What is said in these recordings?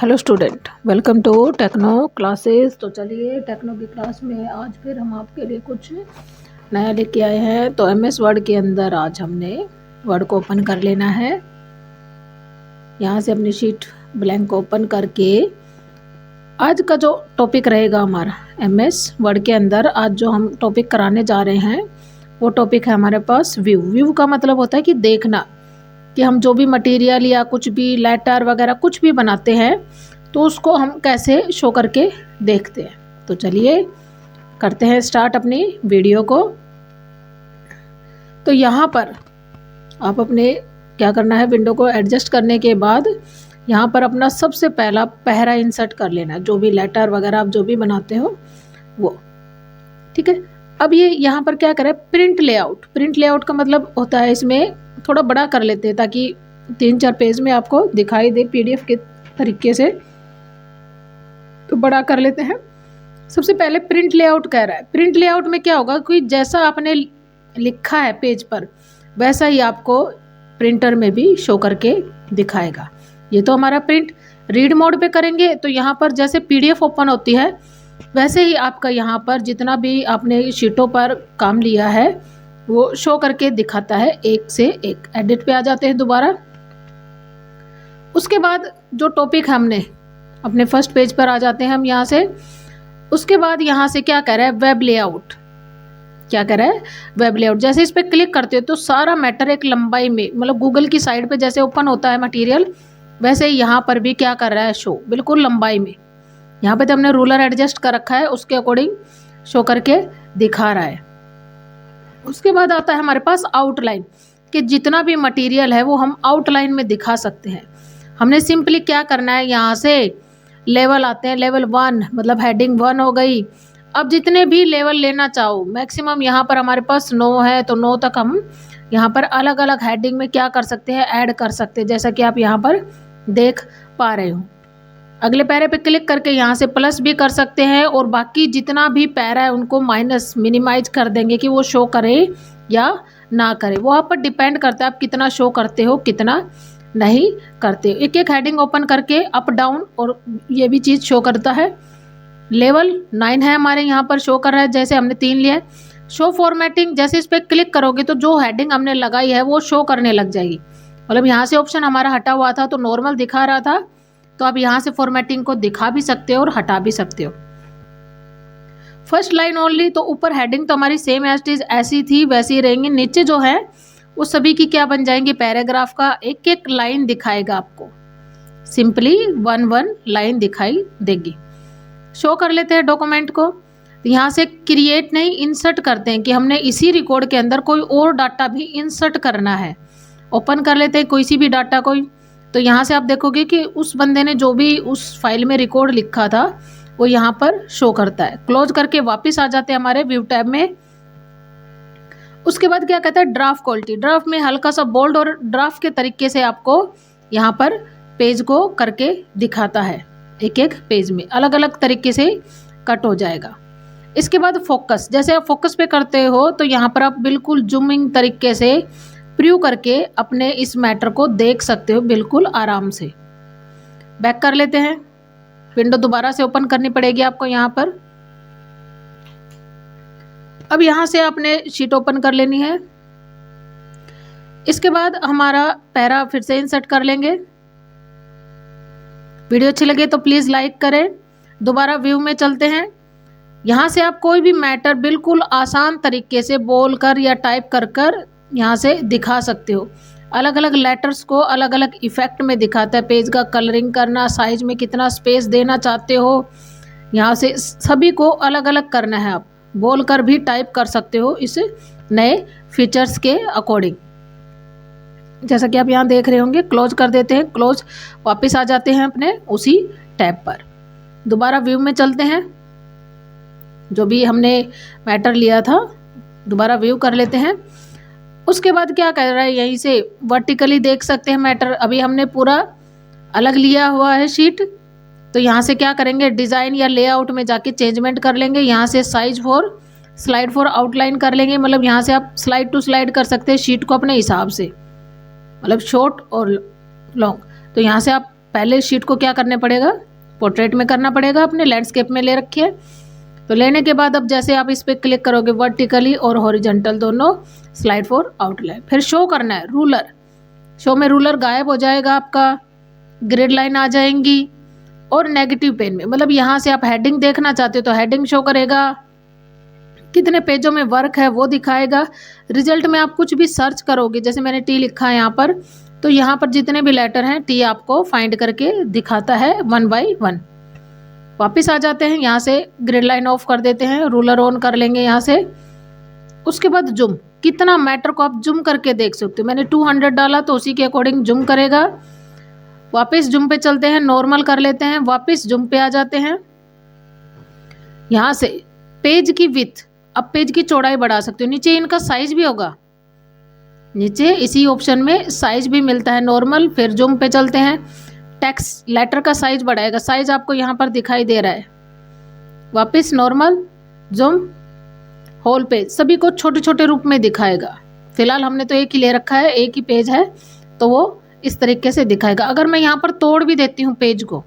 Hello student, welcome to Techno classes. तो चलिए techno की क्लास में आज फिर हम आपके लिए कुछ नया लेके आए हैं। तो एमएस वर्ड के अंदर आज हमने वर्ड को ओपन कर लेना है। यहाँ से अपनी शीट ब्लैंक को ओपन करके आज का जो टॉपिक रहेगा हमारा एमएस वर्ड के अंदर आज जो हम टॉपिक कराने जा रहे हैं वो टॉपिक है हमारे पास व्यू। व्यू का मतलब होता है कि देखना, कि हम जो भी मटेरियल या कुछ भी लेटर वगैरह कुछ भी बनाते हैं तो उसको हम कैसे शो करके देखते हैं। तो चलिए करते हैं स्टार्ट अपनी वीडियो को। तो यहाँ पर आप अपने क्या करना है, विंडो को एडजस्ट करने के बाद यहाँ पर अपना सबसे पहला पैरा इंसर्ट कर लेना है, जो भी लेटर वगैरह आप जो भी बनाते हो वो। ठीक है, अब ये यहाँ पर क्या करें, प्रिंट लेआउट। प्रिंट लेआउट का मतलब होता है, इसमें थोड़ा बड़ा कर लेते हैं ताकि 3-4 पेज में आपको दिखाई दे पीडीएफ के तरीके से। तो बड़ा कर लेते हैं। सबसे पहले प्रिंट लेआउट कह रहा है। प्रिंट लेआउट में क्या होगा कि जैसा आपने लिखा है पेज पर वैसा ही आपको प्रिंटर में भी शो करके दिखाएगा। ये तो हमारा प्रिंट। रीड मोड पे करेंगे तो यहाँ पर जैसे पीडीएफ ओपन होती है वैसे ही आपका यहाँ पर जितना भी आपने शीटों पर काम लिया है वो शो करके दिखाता है एक से एक। एडिट पे आ जाते हैं दोबारा। उसके बाद जो टॉपिक हमने अपने फर्स्ट पेज पर आ जाते हैं हम यहाँ से। उसके बाद यहाँ से क्या कह रहा है, वेब लेआउट। क्या कह रहा है, वेब लेआउट। जैसे इस पर क्लिक करते हो तो सारा मैटर एक लंबाई में, मतलब गूगल की साइड पे जैसे ओपन होता है मटेरियल वैसे ही यहाँ पर भी क्या कर रहा है, शो बिल्कुल लंबाई में। यहाँ पे तो हमने रूलर एडजस्ट कर रखा है, उसके अकॉर्डिंग शो करके दिखा रहा है। उसके बाद आता है हमारे पास आउटलाइन, कि जितना भी मटेरियल है वो हम आउटलाइन में दिखा सकते हैं। हमने सिंपली क्या करना है, यहाँ से लेवल आते हैं, लेवल 1 मतलब हेडिंग 1 हो गई। अब जितने भी लेवल लेना चाहो, मैक्सिमम यहाँ पर हमारे पास 9 है तो 9 तक हम यहाँ पर अलग अलग हेडिंग में क्या कर सकते हैं, ऐड कर सकते हैं, जैसा कि आप यहाँ पर देख पा रहे हो। अगले पैरे पे क्लिक करके यहाँ से प्लस भी कर सकते हैं और बाकी जितना भी पैरा है उनको माइनस मिनिमाइज कर देंगे कि वो शो करे या ना करे। वो आप पर डिपेंड करता है आप कितना शो करते हो कितना नहीं करते हो। एक एक हेडिंग ओपन करके अप डाउन और ये भी चीज़ शो करता है। लेवल 9 है हमारे यहाँ पर शो कर रहा है, जैसे हमने 3 लिया है। शो फॉर्मेटिंग, जैसे इस पर क्लिक करोगे तो जो हेडिंग हमने लगाई है वो शो करने लग जाएगी। मतलब यहाँ से ऑप्शन हमारा हटा हुआ था तो नॉर्मल दिखा रहा था, तो आप यहाँ से फॉर्मेटिंग को दिखा भी सकते हो और हटा भी सकते हो। फर्स्ट लाइन ओनली, तो ऊपर हेडिंग तो हमारी सेम एज इट इज ऐसी थी वैसी ही रहेंगी। नीचे जो है वो सभी की क्या बन जाएंगी, पैराग्राफ का एक एक लाइन दिखाएगा आपको, सिंपली 1-1 लाइन दिखाई देगी। शो कर लेते हैं डॉक्यूमेंट को। यहाँ से क्रिएट नहीं इंसर्ट करते हैं कि हमने इसी रिकॉर्ड के अंदर कोई और डाटा भी इंसर्ट करना है। ओपन कर लेते हैं कोई सी भी डाटा कोई। तो यहाँ से आप देखोगे कि उस बंदे ने जो भी उस फाइल में रिकॉर्ड लिखा था वो यहाँ पर शो करता है। क्लोज करके वापस आ जाते हैं हमारे व्यू टैब में। उसके बाद क्या कहता है, ड्राफ्ट क्वालिटी। ड्राफ्ट में हल्का सा बोल्ड और ड्राफ्ट के तरीके से आपको यहाँ पर पेज को करके दिखाता है। एक एक पेज में अलग अलग तरीके से कट हो जाएगा। इसके बाद फोकस, जैसे आप फोकस पे करते हो तो यहाँ पर आप बिल्कुल जूमिंग तरीके से प्रिव्यू करके अपने इस मैटर को देख सकते हो बिल्कुल आराम से। बैक कर लेते हैं, विंडो दोबारा से ओपन करनी पड़ेगी आपको यहाँ पर। अब यहाँ से आपने शीट ओपन कर लेनी है। इसके बाद हमारा पैरा फिर से इंसर्ट कर लेंगे। वीडियो अच्छी लगे तो प्लीज लाइक करें। दोबारा व्यू में चलते हैं। यहाँ से आप कोई भी मैटर बिल्कुल आसान तरीके से बोल कर या टाइप कर कर यहाँ से दिखा सकते हो। अलग अलग लेटर्स को अलग अलग इफेक्ट में दिखाता है। पेज का कलरिंग करना, साइज में कितना स्पेस देना चाहते हो, यहाँ से सभी को अलग अलग करना है। आप बोल कर भी टाइप कर सकते हो इस नए फीचर्स के अकॉर्डिंग, जैसा कि आप यहाँ देख रहे होंगे। क्लोज कर देते हैं, क्लोज वापस आ जाते हैं अपने उसी टैब पर। दोबारा व्यू में चलते हैं। जो भी हमने मैटर लिया था दोबारा व्यू कर लेते हैं। उसके बाद क्या कर रहा है, यहीं से वर्टिकली देख सकते हैं मैटर। अभी हमने पूरा अलग लिया हुआ है शीट, तो यहाँ से क्या करेंगे, डिज़ाइन या लेआउट में जाके चेंजमेंट कर लेंगे। यहाँ से size for slide for outline कर लेंगे। मतलब यहाँ से आप स्लाइड टू स्लाइड कर सकते हैं शीट को अपने हिसाब से, मतलब शॉर्ट और लॉन्ग। तो यहाँ से आप पहले शीट को क्या करने पड़ेगा, पोर्ट्रेट में करना पड़ेगा, अपने लैंडस्केप में ले रखी है। तो लेने के बाद अब जैसे आप इस पर क्लिक करोगे वर्टिकली और हॉरिजॉन्टल दोनों, स्लाइड फॉर आउटलाइन, फिर शो करना है रूलर। शो में रूलर गायब हो जाएगा आपका, ग्रिड लाइन आ जाएंगी और नेगेटिव पेन में, मतलब यहाँ से आप हेडिंग देखना चाहते हो तो हेडिंग शो करेगा, कितने पेजों में वर्क है वो दिखाएगा। रिजल्ट में आप कुछ भी सर्च करोगे, जैसे मैंने टी लिखा है यहाँ पर, तो यहाँ पर जितने भी लेटर हैं टी आपको फाइंड करके दिखाता है 1 बाय 1। वापस आ जाते हैं, यहाँ से ग्रिड लाइन ऑफ कर देते हैं, रूलर ऑन कर लेंगे यहाँ से। उसके बाद जूम, कितना मैटर को आप जूम करके देख सकते हो। मैंने 200 डाला तो उसी के अकॉर्डिंग जूम करेगा। वापस जूम पे चलते हैं, नॉर्मल कर लेते हैं, वापस जूम पे आ जाते हैं। यहाँ से पेज की विड्थ, अब पेज की चौड़ाई बढ़ा सकते हो। नीचे इनका साइज भी होगा, नीचे इसी ऑप्शन में साइज भी मिलता है नॉर्मल। फिर जूम पे चलते हैं, टेक्स्ट लेटर का साइज बढ़ाएगा, साइज आपको यहाँ पर दिखाई दे रहा है। वापस नॉर्मल, जूम, होल पेज, सभी को छोटे छोटे रूप में दिखाएगा। फिलहाल हमने तो एक ही ले रखा है, एक ही पेज है, तो वो इस तरीके से दिखाएगा। अगर मैं यहाँ पर तोड़ भी देती हूँ पेज को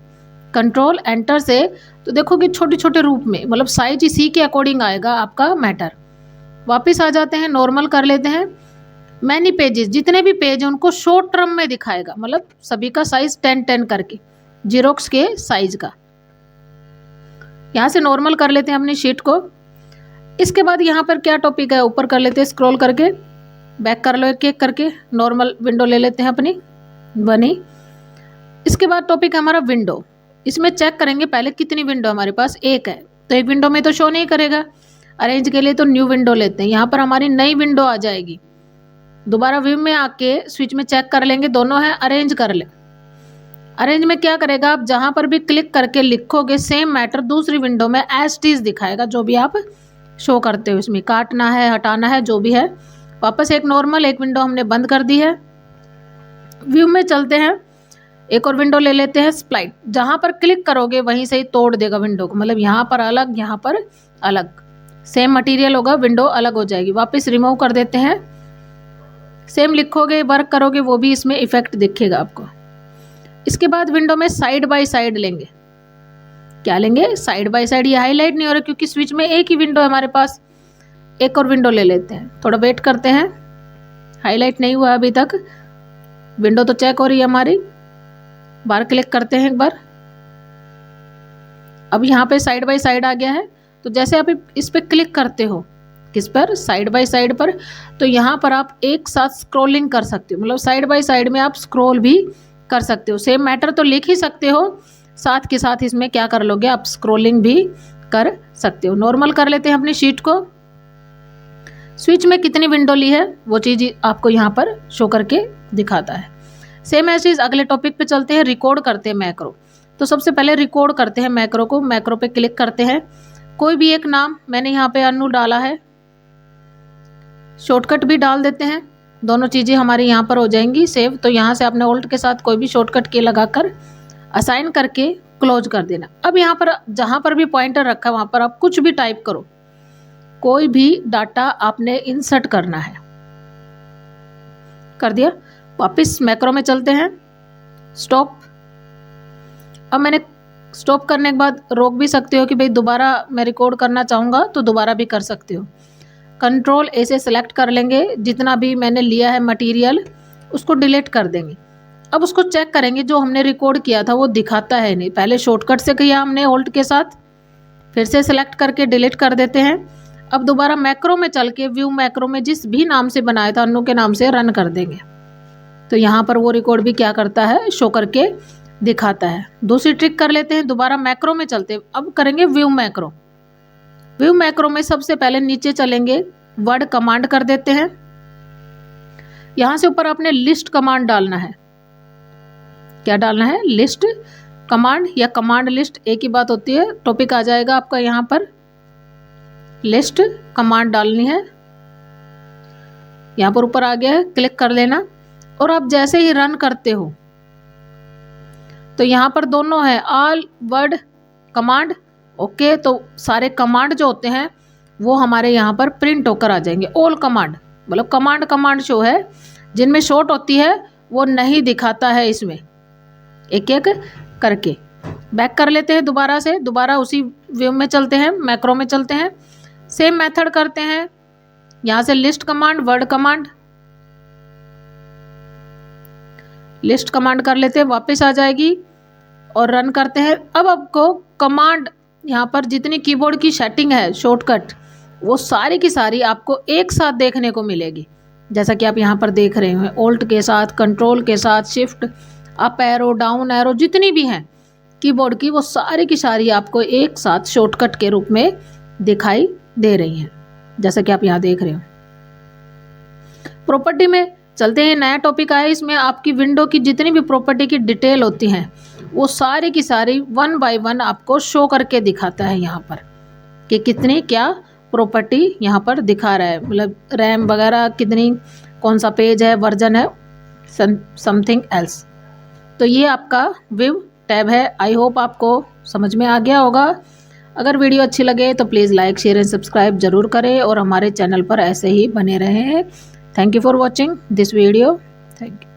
कंट्रोल एंटर से, तो देखोगे छोटे छोटे रूप में, मतलब साइज इसी के अकॉर्डिंग आएगा आपका मैटर। वापस आ जाते हैं, नॉर्मल कर लेते हैं। मैनी पेजेस, जितने भी पेज हैं उनको शॉर्ट टर्म में दिखाएगा, मतलब सभी का साइज 10-10 करके, जीरोक्स के साइज का। यहाँ से नॉर्मल कर लेते हैं अपनी शीट को। इसके बाद यहाँ पर क्या टॉपिक है ऊपर कर लेते हैं, स्क्रॉल करके बैक कर लो एक एक करके, नॉर्मल विंडो ले लेते हैं अपनी बनी। इसके बाद टॉपिक है हमारा विंडो। इसमें चेक करेंगे पहले कितनी विंडो हमारे पास, एक है, तो एक विंडो में तो शो नहीं करेगा। अरेंज के लिए तो न्यू विंडो लेते हैं, यहाँ पर हमारी नई विंडो आ जाएगी। दोबारा व्यू में आके स्विच में चेक कर लेंगे, दोनों है, अरेंज कर ले। अरेंज में क्या करेगा, आप जहाँ पर भी क्लिक करके लिखोगे सेम मैटर दूसरी विंडो में एज इट इज दिखाएगा, जो भी आप शो करते हो। इसमें काटना है, हटाना है, जो भी है। वापस एक नॉर्मल, एक विंडो हमने बंद कर दी है। व्यू में चलते हैं, एक और विंडो ले लेते हैं, स्प्लाइट। जहाँ पर क्लिक करोगे वहीं से ही तोड़ देगा विंडो को, मतलब यहाँ पर अलग, यहाँ पर अलग, सेम मटेरियल होगा, विंडो अलग हो जाएगी। वापस रिमूव कर देते हैं, सेम लिखोगे, वर्क करोगे, वो भी इसमें इफेक्ट दिखेगा आपको। इसके बाद विंडो में साइड बाय साइड लेंगे। क्या लेंगे, साइड बाय साइड। ये हाईलाइट नहीं हो रहा क्योंकि स्विच में एक ही विंडो है हमारे पास। एक और विंडो ले लेते हैं, थोड़ा वेट करते हैं, हाईलाइट नहीं हुआ अभी तक। विंडो तो चेक हो रही है हमारी, बाहर क्लिक करते हैं एक बार। अब यहाँ पे साइड बाय साइड आ गया है। तो जैसे आप इस पे क्लिक करते हो, किस पर, साइड बाय साइड पर, तो यहाँ पर आप एक साथ स्क्रॉलिंग कर सकते हो, मतलब साइड बाय साइड में आप स्क्रॉल भी कर सकते हो। सेम मैटर तो लिख ही सकते हो, साथ के साथ इसमें क्या कर लोगे, आप स्क्रॉलिंग भी कर सकते हो। नॉर्मल कर लेते हैं अपनी शीट को। स्विच में कितनी विंडो ली है वो चीज़ आपको यहाँ पर शो करके दिखाता है। सेम ऐसे अगले टॉपिक पे चलते हैं, रिकॉर्ड करते हैं मैक्रो। तो सबसे पहले रिकॉर्ड करते हैं मैक्रो को। मैक्रो पे क्लिक करते हैं, कोई भी एक नाम, मैंने यहाँ पे अनु डाला है, शॉर्टकट भी डाल देते हैं, दोनों चीज़ें हमारी यहाँ पर हो जाएंगी सेव। तो यहाँ से आपने ऑल्ट के साथ कोई भी शॉर्टकट की लगाकर असाइन करके क्लोज कर देना। अब यहाँ पर जहाँ पर भी पॉइंटर रखा है वहाँ पर आप कुछ भी टाइप करो, कोई भी डाटा आपने इंसर्ट करना है, कर दिया। वापस मैक्रो में चलते हैं, स्टॉप। अब मैंने स्टॉप करने के बाद रोक भी सकते हो कि भाई दोबारा मैं रिकॉर्ड करना चाहूँगा तो दोबारा भी कर सकते हो। कंट्रोल ए से सेलेक्ट कर लेंगे, जितना भी मैंने लिया है मटेरियल उसको डिलीट कर देंगे। अब उसको चेक करेंगे जो हमने रिकॉर्ड किया था वो दिखाता है नहीं। पहले शॉर्टकट से किया हमने ऑल्ट के साथ, फिर से सेलेक्ट करके डिलीट कर देते हैं। अब दोबारा मैक्रो में चल के व्यू मैक्रो में जिस भी नाम से बनाया था अनु के नाम से रन कर देंगे, तो यहाँ पर वो रिकॉर्ड भी क्या करता है, शो करके दिखाता है। दूसरी ट्रिक कर लेते हैं, दोबारा मैक्रो में चलते हैं। अब करेंगे व्यू मैक्रो। व्यू मैक्रो में सबसे पहले नीचे चलेंगे, वर्ड कमांड कर देते हैं। यहाँ से ऊपर आपने लिस्ट कमांड डालना है। क्या डालना है, लिस्ट कमांड या कमांड लिस्ट, एक ही बात होती है। टॉपिक आ जाएगा आपका यहाँ पर, लिस्ट कमांड डालनी है। यहाँ पर ऊपर आ गया है, क्लिक कर लेना। और आप जैसे ही रन करते हो तो यहाँ पर दोनों है, ऑल वर्ड कमांड, ओके। तो सारे कमांड जो होते हैं वो हमारे यहाँ पर प्रिंट होकर आ जाएंगे। ऑल कमांड मतलब कमांड शो है, जिनमें शॉर्ट होती है वो नहीं दिखाता है इसमें, एक एक करके। बैक कर लेते हैं दोबारा से, दोबारा उसी व्यू में चलते हैं, मैक्रो में चलते हैं, सेम मेथड करते हैं। यहाँ से list command, word command, list command कर लेते हैं, वापस आ जाएगी और रन करते हैं। अब आपको कमांड यहाँ पर जितनी कीबोर्ड की सेटिंग है, शॉर्टकट, वो सारी की सारी आपको एक साथ देखने को मिलेगी। जैसा कि आप यहाँ पर देख रहे हैं, ऑल्ट के साथ, कंट्रोल के साथ, shift, up arrow, down arrow, जितनी भी हैं कीबोर्ड की, वो सारी की सारी आपको एक साथ शॉर्टकट के रूप में दिखाई दे रही हैं, जैसा कि आप यहाँ देख रहे हो। प्रॉपर्टी में चलते हैं, नया टॉपिक आया, इसमें आपकी विंडो की जितनी भी प्रॉपर्टी की डिटेल होती हैं वो सारी की सारी 1 बाय 1 आपको शो करके दिखाता है यहाँ पर कि कितनी क्या प्रॉपर्टी यहाँ पर दिखा रहा है, मतलब रैम वगैरह कितनी, कौन सा पेज है, वर्जन है, समथिंग एल्स। तो ये आपका व्यू टैब है। आई होप आपको समझ में आ गया होगा। अगर वीडियो अच्छी लगे तो please like, share and subscribe जरूर करें और हमारे चैनल पर ऐसे ही बने रहें। Thank you for watching this video. Thank you.